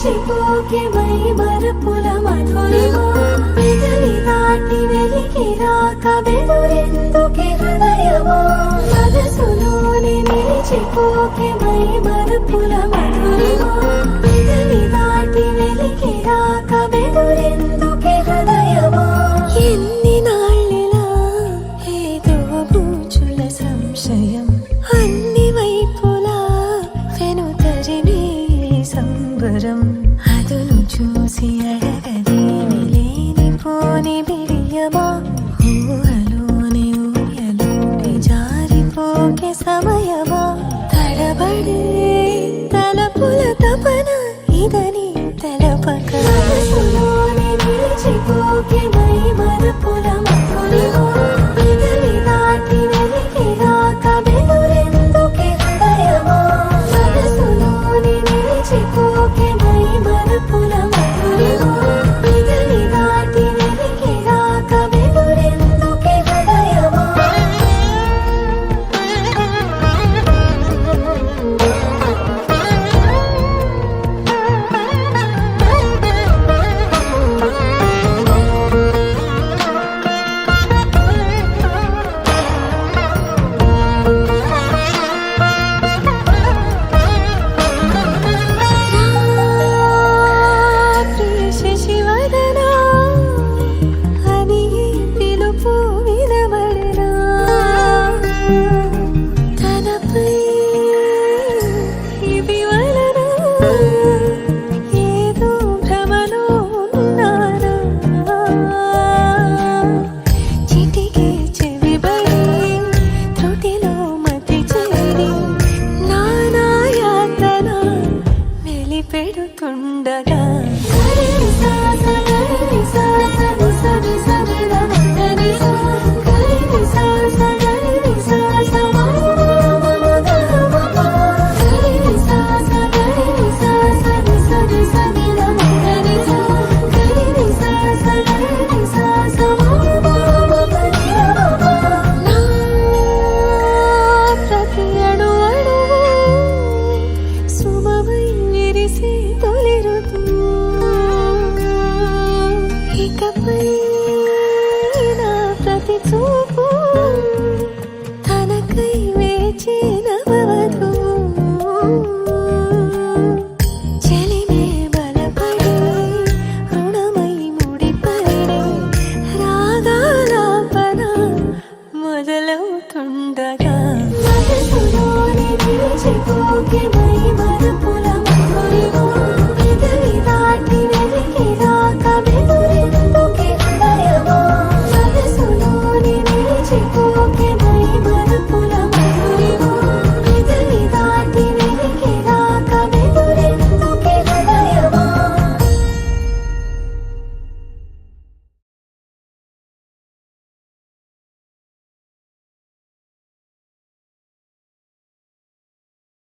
నిలిచిపోకే my మరపుల Madhurima పెదవి దాటి వెలికి రాక బెదురెందుకే హృదయమా మనసులోని నిలిచిపోకే మై మరపుల మధురిమా పెదవి దాటి వెలికి రాక బెదురెందుకే హృదయమా ఎన్ని నాళ్ళిలా ఏదో బూచుల సంశయం అన్ని వైపులా వెనుతరినే సంబరం అదును చూసి అడగదేమి లేనిపోని బిడియమా ఊహలోని ఊయలోని జారిపోకే సమయమా తడబడే తలపుల తపన ఇదని తెలపక మనసులోని నిలిచిపోకే మై మరపుల మధురిమా పెదవి దాటి వెలికి రాక బెదురెందుకే హృదయమా మనసులోని నిలిచిపోకే మై మరపుల మధురిమా పెదవి దాటి వెలికి రాక బెదురెందుకే హృదయమా శశివదనా అని పిలుపు వినబడరా తనపై ఇది వలన